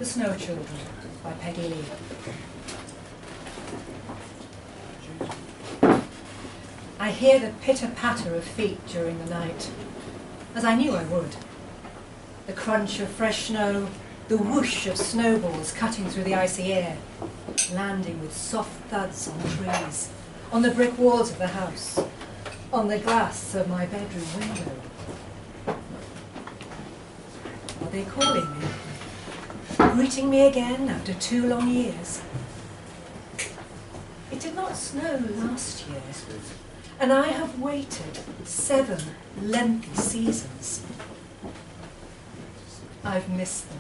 The Snow Children by Peggy Lee. I hear the pitter-patter of feet during the night, as I knew I would. The crunch of fresh snow, the whoosh of snowballs cutting through the icy air, landing with soft thuds on trees, on the brick walls of the house, on the glass of my bedroom window. Are they calling me? Greeting me again after 2 long years? It did not snow last year, and I have waited 7 lengthy seasons. I've missed them.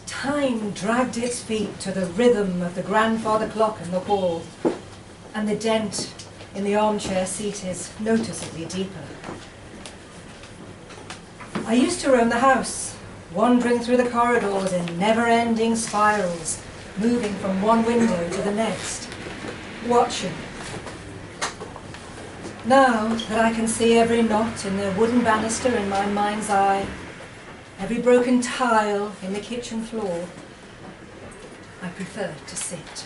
Time dragged its feet to the rhythm of the grandfather clock in the hall, and the dent in the armchair seat is noticeably deeper. I used to roam the house, wandering through the corridors in never-ending spirals, moving from one window to the next, watching. Now that I can see every knot in the wooden banister in my mind's eye, every broken tile in the kitchen floor, I prefer to sit.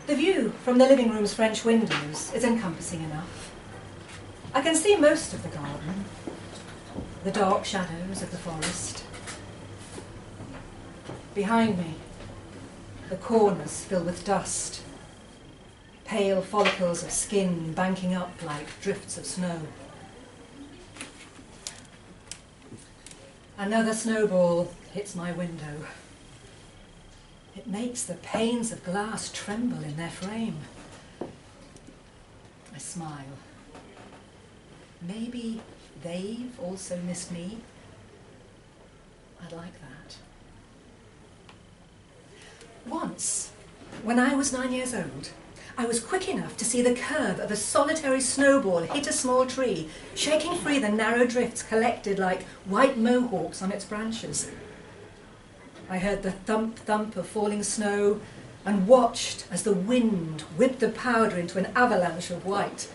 The view from the living room's French windows is encompassing enough. I can see most of the garden, the dark shadows of the forest. Behind me, the corners fill with dust, pale follicles of skin banking up like drifts of snow. Another snowball hits my window. It makes the panes of glass tremble in their frame. I smile. Maybe they've also missed me. I'd like that. Once, when I was 9 years old, I was quick enough to see the curve of a solitary snowball hit a small tree, shaking free the narrow drifts collected like white mohawks on its branches. I heard the thump-thump of falling snow and watched as the wind whipped the powder into an avalanche of white,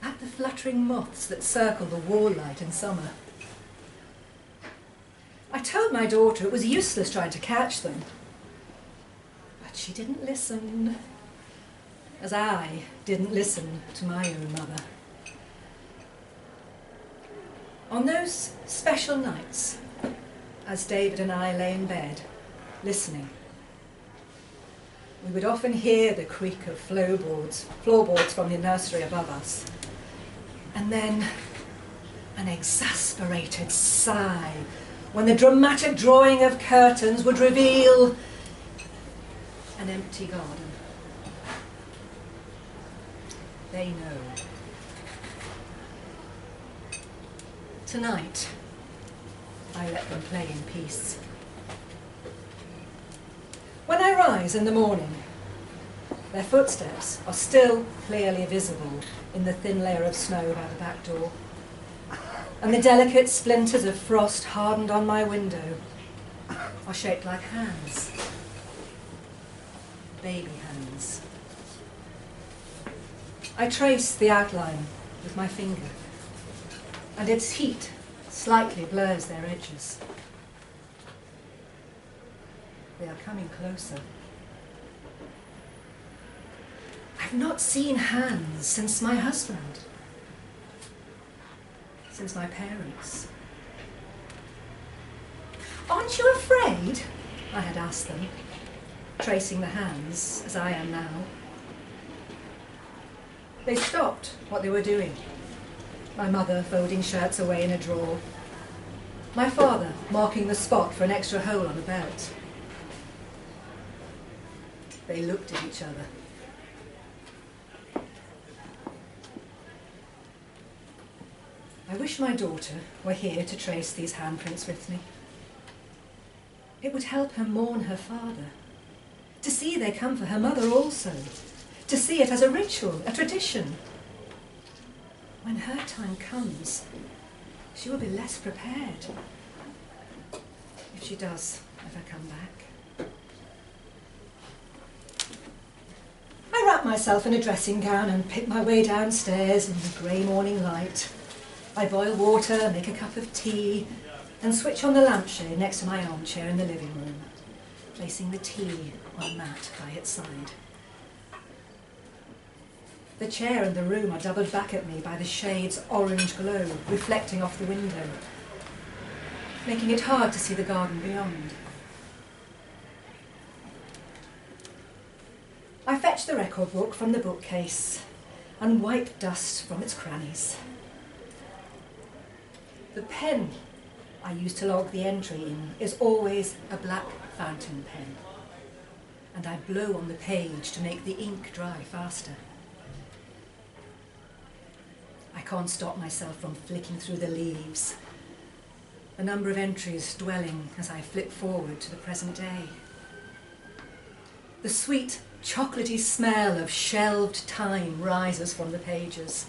at the fluttering moths that circle the wall light in summer. I told my daughter it was useless trying to catch them, but she didn't listen, as I didn't listen to my own mother. On those special nights, as David and I lay in bed, listening, we would often hear the creak of floorboards from the nursery above us, and then an exasperated sigh when the dramatic drawing of curtains would reveal an empty garden. They know. Tonight, I let them play in peace. When I rise in the morning, their footsteps are still clearly visible in the thin layer of snow by the back door, and the delicate splinters of frost hardened on my window are shaped like hands, baby hands. I trace the outline with my finger, and its heat slightly blurs their edges. They are coming closer. I've not seen hands since my husband, since my parents. Aren't you afraid? I had asked them, tracing the hands as I am now. They stopped what they were doing. My mother folding shirts away in a drawer. My father marking the spot for an extra hole on a belt. They looked at each other. I wish my daughter were here to trace these handprints with me. It would help her mourn her father, to see they come for her mother also, to see it as a ritual, a tradition. When her time comes, she will be less prepared, if she does ever come back. I wrap myself in a dressing gown and pick my way downstairs in the grey morning light. I boil water, make a cup of tea, and switch on the lampshade next to my armchair in the living room, placing the tea on a mat by its side. The chair and the room are doubled back at me by the shade's orange glow reflecting off the window, making it hard to see the garden beyond. I fetch the record book from the bookcase and wipe dust from its crannies. The pen I use to log the entry in is always a black fountain pen, and I blow on the page to make the ink dry faster. I can't stop myself from flicking through the leaves, a number of entries dwelling as I flip forward to the present day. The sweet, chocolatey smell of shelved time rises from the pages.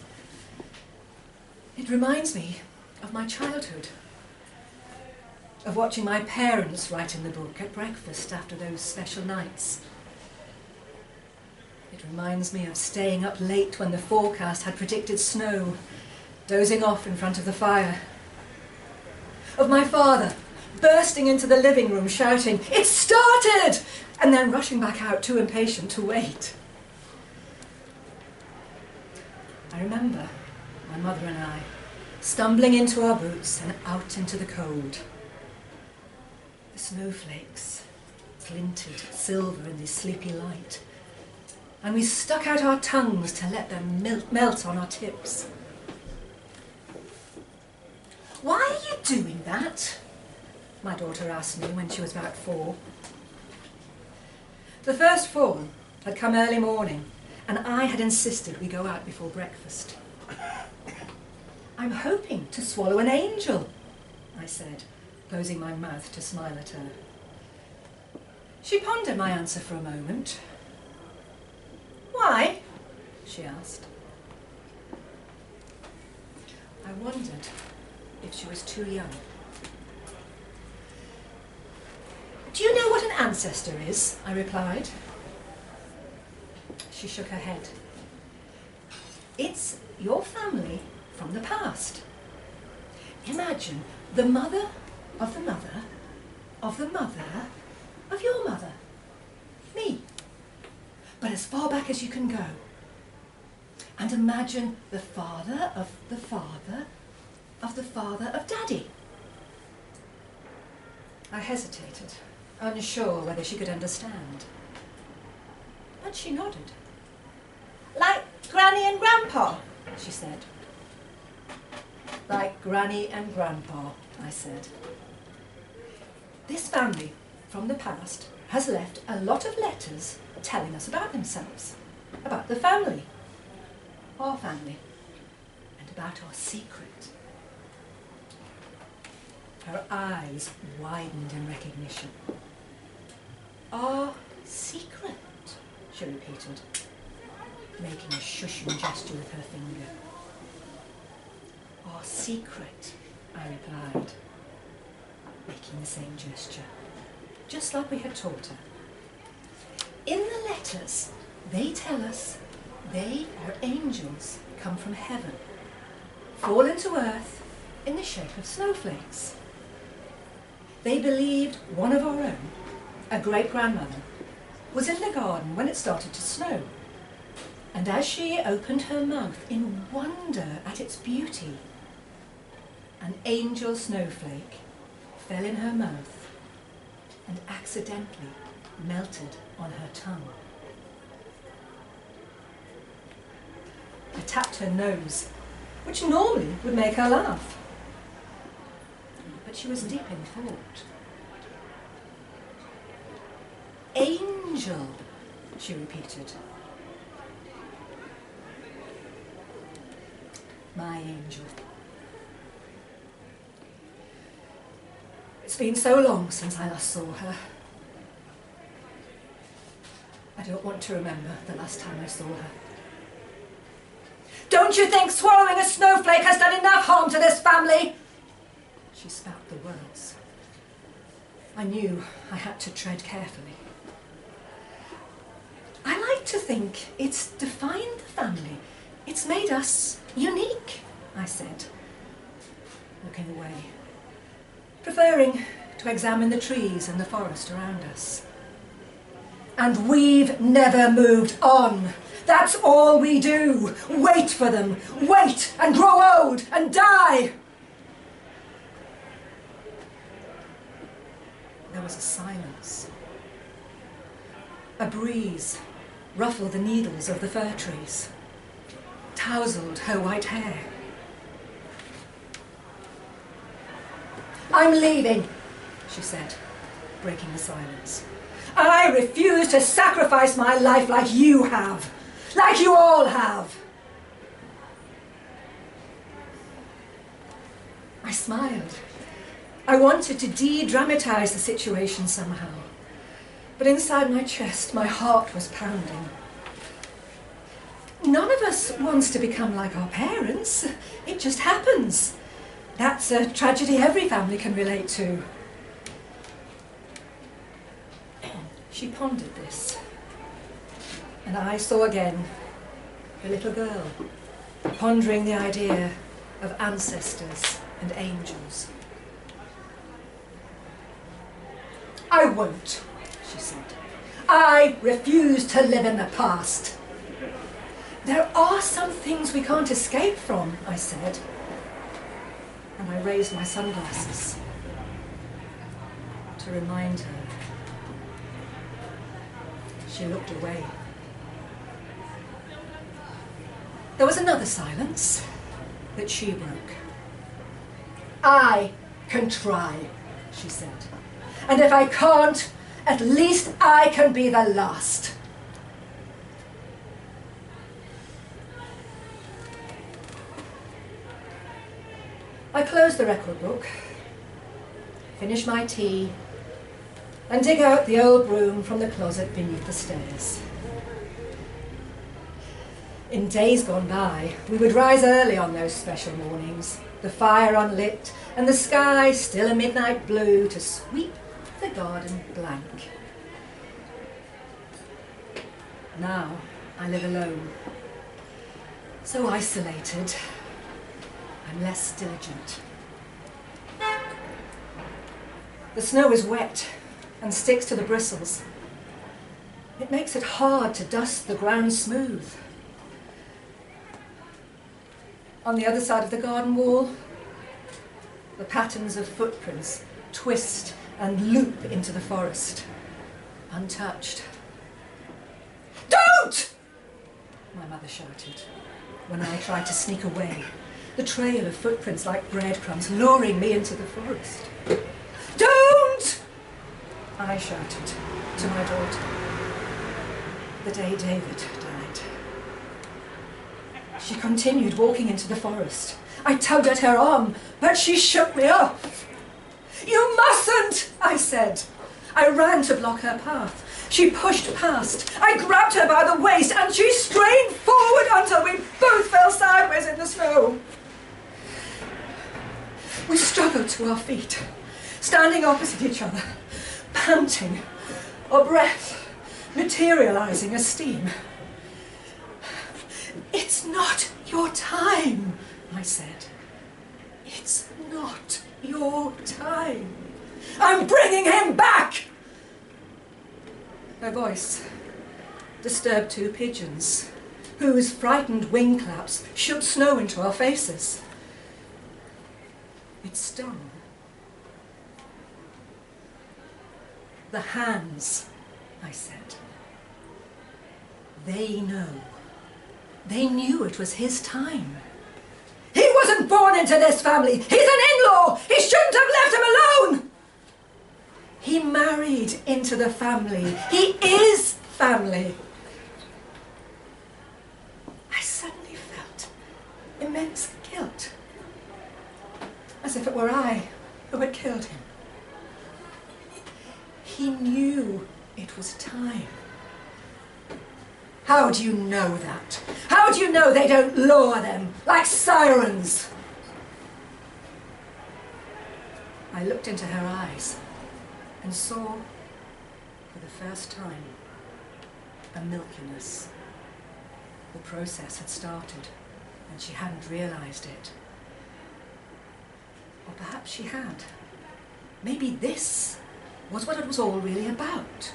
It reminds me of my childhood, of watching my parents write in the book at breakfast after those special nights. It reminds me of staying up late when the forecast had predicted snow, dozing off in front of the fire. Of my father bursting into the living room shouting, "It's started!" and then rushing back out too impatient to wait. I remember my mother and I stumbling into our boots and out into the cold. The snowflakes glinted silver in the sleepy light, and we stuck out our tongues to let them melt on our tips. "Why are you doing that?" my daughter asked me when she was about 4. The first fall had come early morning, and I had insisted we go out before breakfast. "I'm hoping to swallow an angel," I said, closing my mouth to smile at her. She pondered my answer for a moment. "Why?" she asked. I wondered if she was too young. "Do you know what an ancestor is?" I replied. She shook her head. "It's your family from the past. Imagine the mother of the mother of the mother of your mother, me, but as far back as you can go. And imagine the father of the father of the father of Daddy." I hesitated, unsure whether she could understand. But she nodded. "Like Granny and Grandpa," she said. "Like Granny and Grandpa," I said. "This family from the past has left a lot of letters telling us about themselves, about the family, our family, and about our secret." Her eyes widened in recognition. "Our secret," she repeated, making a shushing gesture with her finger. "Our secret," I replied, making the same gesture, just like we had taught her. "In the letters, they tell us they are angels come from heaven, fallen to earth in the shape of snowflakes. They believed one of our own, a great-grandmother, was in the garden when it started to snow, and as she opened her mouth in wonder at its beauty, an angel snowflake fell in her mouth and accidentally melted on her tongue." I tapped her nose, which normally would make her laugh. But she was deep in thought. "Angel," she repeated. "My angel." It's been so long since I last saw her. I don't want to remember the last time I saw her. "Don't you think swallowing a snowflake has done enough harm to this family?" She spat the words. I knew I had to tread carefully. "I like to think it's defined the family. It's made us unique," I said, looking away. preferring to examine the trees and the forest around us. And we've never moved on. That's all we do. Wait for them. Wait and grow old and die. There was a silence. A breeze ruffled the needles of the fir trees, tousled her white hair. "I'm leaving," she said, breaking the silence. "I refuse to sacrifice my life like you have, like you all have." I smiled. I wanted to de-dramatize the situation somehow, but inside my chest, my heart was pounding. None of us wants to become like our parents. It just happens. That's a tragedy every family can relate to. She pondered this, and I saw again the little girl pondering the idea of ancestors and angels. "I won't," she said. "I refuse to live in the past." "There are some things we can't escape from," I said, and I raised my sunglasses to remind her. She looked away. There was another silence that she broke. "I can try," she said. "And if I can't, at least I can be the last." I closed the record book, finish my tea, and dig out the old broom from the closet beneath the stairs. In days gone by, we would rise early on those special mornings, the fire unlit and the sky still a midnight blue, to sweep the garden blank. Now I live alone, so isolated. I'm less diligent. The snow is wet and sticks to the bristles. It makes it hard to dust the ground smooth. On the other side of the garden wall, the patterns of footprints twist and loop into the forest, untouched. "Don't!" my mother shouted when I tried to sneak away, the trail of footprints like breadcrumbs luring me into the forest. "Don't!" I shouted to my daughter the day David died. She continued walking into the forest. I tugged at her arm, but she shook me off. "You mustn't," I said. I ran to block her path. She pushed past. I grabbed her by the waist and she strained forward until we both fell sideways in the snow. We struggled to our feet, standing opposite each other, panting, our breath materializing as steam. "It's not your time," I said. "It's not your time. I'm bringing him back!" Her voice disturbed two pigeons, whose frightened wing claps shook snow into our faces. It stung. "The hands," I said. "They know. They knew it was his time. He wasn't born into this family. He's an in-law. He shouldn't have left him alone. He married into the family. He is family." I suddenly felt immense guilt, as if it were I who had killed him. He knew it was time. How do you know that? How do you know they don't lure them like sirens? I looked into her eyes and saw, for the first time, a milkiness. The process had started and she hadn't realized it. Or perhaps she had. maybe this was what it was all really about.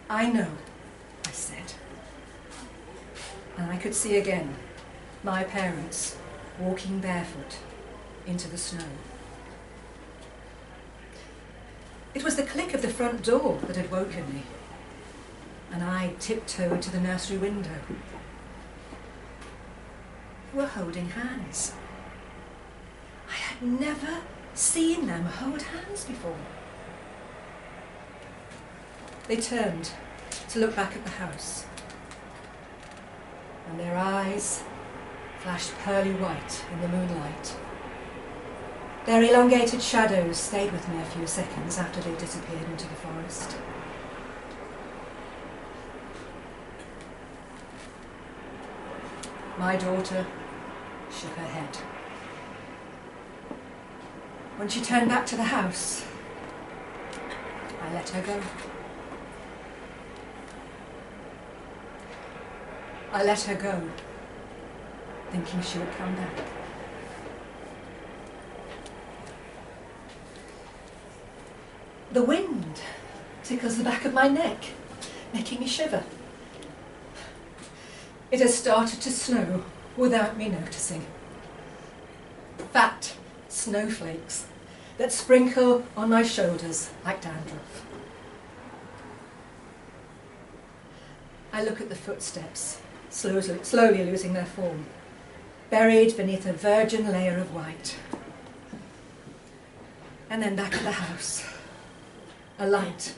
I know, I said. And I could see again my parents walking barefoot into the snow. It was the click of the front door that had woken me, and I tiptoed to the nursery window. They were holding hands. I had never seen them hold hands before. They turned to look back at the house, and their eyes flashed pearly white in the moonlight. Their elongated shadows stayed with me a few seconds after they disappeared into the forest. My daughter shook her head. When she turned back to the house, I let her go. I let her go, thinking she would come back. The wind tickles the back of my neck, making me shiver. It has started to snow without me noticing. Fat snowflakes that sprinkle on my shoulders like dandruff. I look at the footsteps, slowly losing their form, buried beneath a virgin layer of white. And then back at the house, a light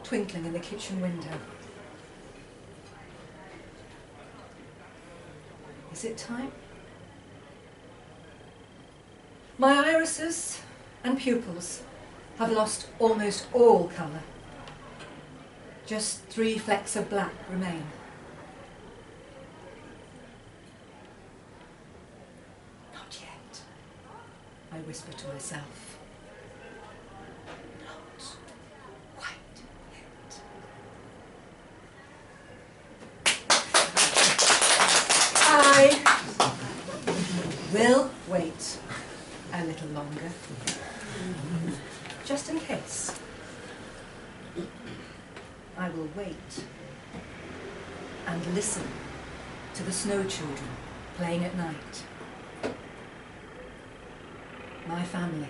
twinkling in the kitchen window. Is it time? My irises and pupils have lost almost all colour. Just 3 flecks of black remain. Not yet, I whisper to myself. Not quite yet. I will wait a little longer, just in case. I will wait and listen to the snow children playing at night. My family.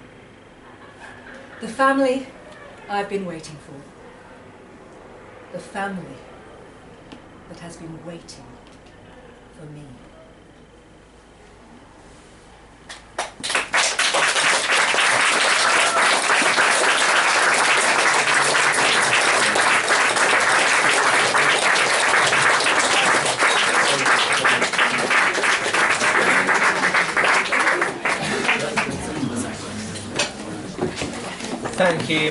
The family I've been waiting for. The family that has been waiting for me. Thank you.